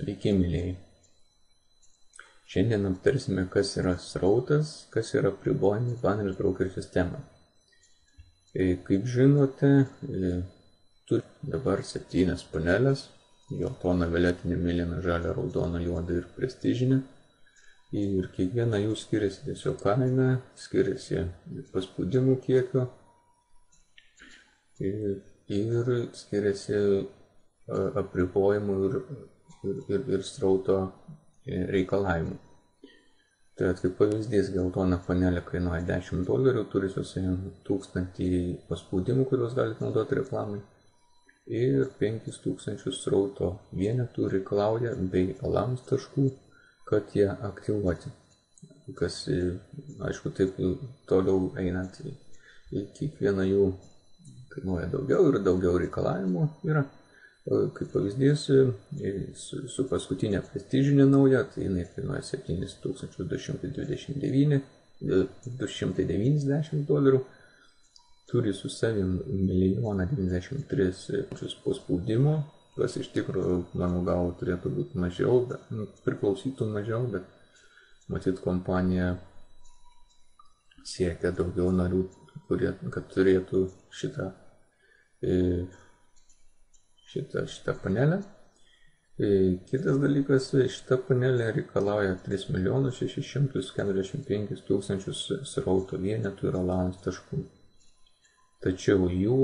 Sveiki, mėlyjei. Šiandien aptarsime, kas yra srautas, kas yra apribojimai Banner Broker sistemoje. Kaip žinote, turi dabar 7 panelės, geltona, violetinė, mėlyna, žalia, raudona, juoda ir prestižinė. Ir kiekviena jų skiriasi tiesiog kaina, skiriasi paspaudimų kiekio ir skiriasi apribojimų ir srauto reikalavimų. Tai kaip pavyzdys, geltona panelė kainuoja $10, turi su savimi 1000 paspaudimų, kuriuos galite naudoti reklamai, ir 5000 srauto vienetų reikalauja bei alams taškų, kad jie aktyvuoti. Kas, aišku, taip toliau einant, kiekviena jų kainuoja daugiau ir daugiau reikalavimų yra. Kaip pavyzdys, su paskutinė prestižinė nauja, tai jinai kainuoja $7290, turi su savim 1,093,000 paspaudimų, kas iš tikrųjų, mano galva, turėtų būti mažiau, priklausytų mažiau, bet matyt, kompanija siekia daugiau narių, kad turėtų šitą panelę. Kitas dalykas, šita panelė reikalauja 3,645,000 srauto vienetų ir allowance taškų. Tačiau jų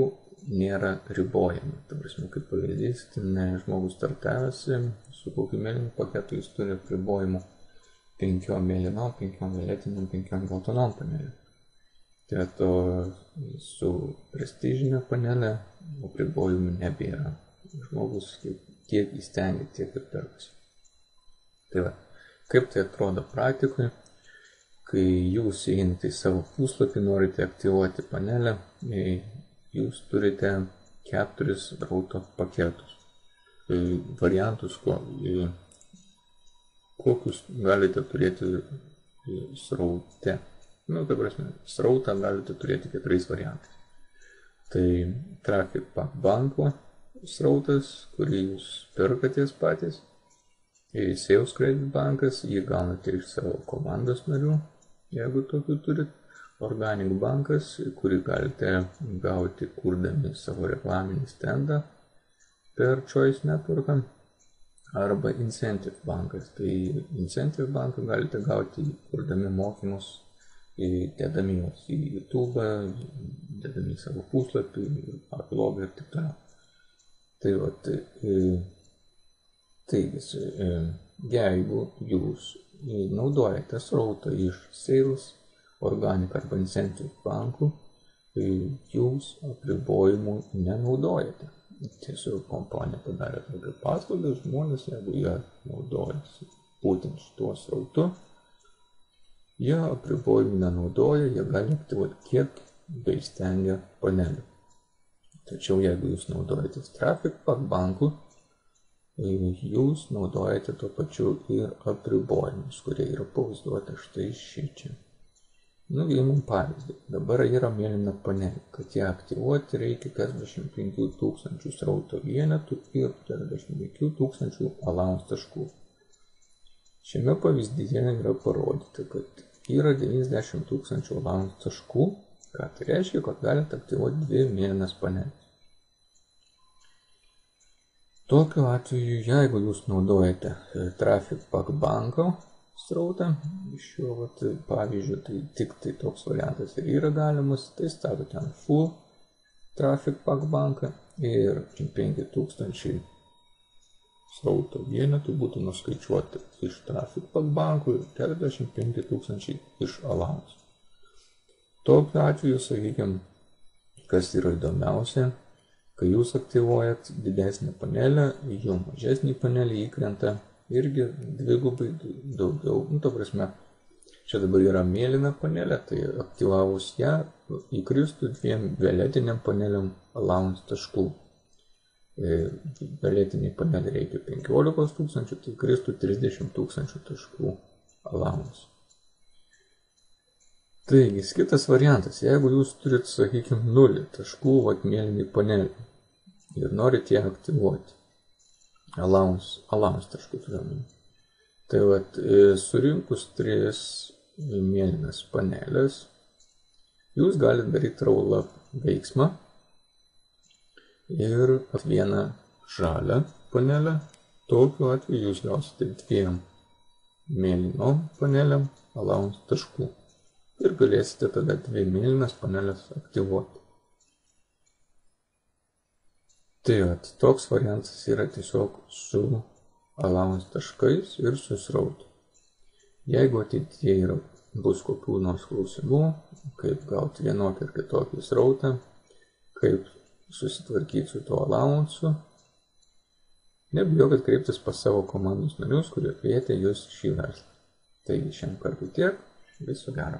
nėra ribojama. Ta prasme, kaip pavyzdys, žmogus startavęs su kokiu mėlynu paketu, jis turi apribojimų 5 mėlynom, 5 violetiniam, 5 geltonom panelėm. Tai to su prestižinė panelė apribojimų nebėra. Žmogus kiek įstengia, tiek ir perkasi. Tai va, kaip tai atrodo praktikoje, kai jūs einate į savo puslapį, norite aktyvuoti panelę, jūs turite 4 srauto paketus, variantus, kokius galite turėti sraute. Ta prasme, srautą galite turėti 4 variantais. Tai Traffic Pack banko srautas, kurį jūs perkatės patys, Sales Credit bankas, jį gaunate iš savo komandos narių, jeigu tokių turit. Organic bankas, kurį galite gauti kurdami savo reklaminį stendą per Choice Networką, arba Incentive bankas. Tai Incentive banką galite gauti kurdami mokymus, dėdami juos į YouTube, dėdami į savo puslapį, blogą ir taip toliau. Tai va, jeigu jūs naudojate srautą iš Sales, Organic arba Incentive bankų, jūs apribojimų nenaudojate. Tiesiog kompanija padarė tokią paslaugą, žmonės, jeigu jie naudojasi būtent šituo srautu, jie apribojimų nenaudoja, jie gali aktyvuoti kiek beįstengia panelių. Tačiau jeigu jūs naudojate Traffic Pack bankų, jūs naudojate tuo pačiu ir apribojimus, kurie yra pavaizduoti štai šičia. Imam pavyzdį. Dabar yra mėlyna panelė. Kad ją aktyvuoti reikia 45,000 srauto vienetų ir 45,000 allowance taškų. Šiame pavyzdyje yra parodyta, kad yra 90,000 allowance taškų, ką tai reiškia, kad galite aktyvuoti 2 mėlynas panelės. Tokiu atveju, jeigu jūs naudojate Traffic Pack banko srautą, šiuo pavyzdžiu, tai tik tai toks variantas ir yra galimas, tai statote ant Full Traffic Pack banką ir 5,000 srauto vienetų būtų nuskaičiuoti iš Traffic Pack bankų ir 45,000 iš allowance. Tokiu atveju, sakykime, kas yra įdomiausia, kai jūs aktyvuojat didesnę panelę, jau mažesnį panelį įkrenta irgi dvigubai daugiau. Ta prasme, čia dabar yra mėlyna panelė, tai aktyvavus ją įkristų 2 violetiniam paneliam allowance taškų. Violetiniai panelį reikia 15,000, tai įkristų 30,000 taškų allowance. Taigi, kitas variantas, jeigu jūs turit, sakykime, 0 taškų mėlynai panelį ir norite ją aktyvuoti, allowance taškų turiu. Tai vat, surinkus 3 mėlynas panelės, jūs galite daryti roll-up veiksmą ir vieną žalią panelę. Tokiu atveju jūs gausite 2 mėlynom panelėm allowance taškų ir galėsite tada 2 mėlynas panelės aktyvuoti. Tai vat, toks variantas yra tiesiog su allowance taškais ir su srautu. Jeigu ateityje bus kokių nors klausimų, kaip gauti vienokį ir kitokį srautą, kaip susitvarkyti su tuo allowance'u, nebijokit kreiptis pas savo komandos narius, kurie kvietė jūs šį verslą. Taigi šiandien kartu tiek, viso gero.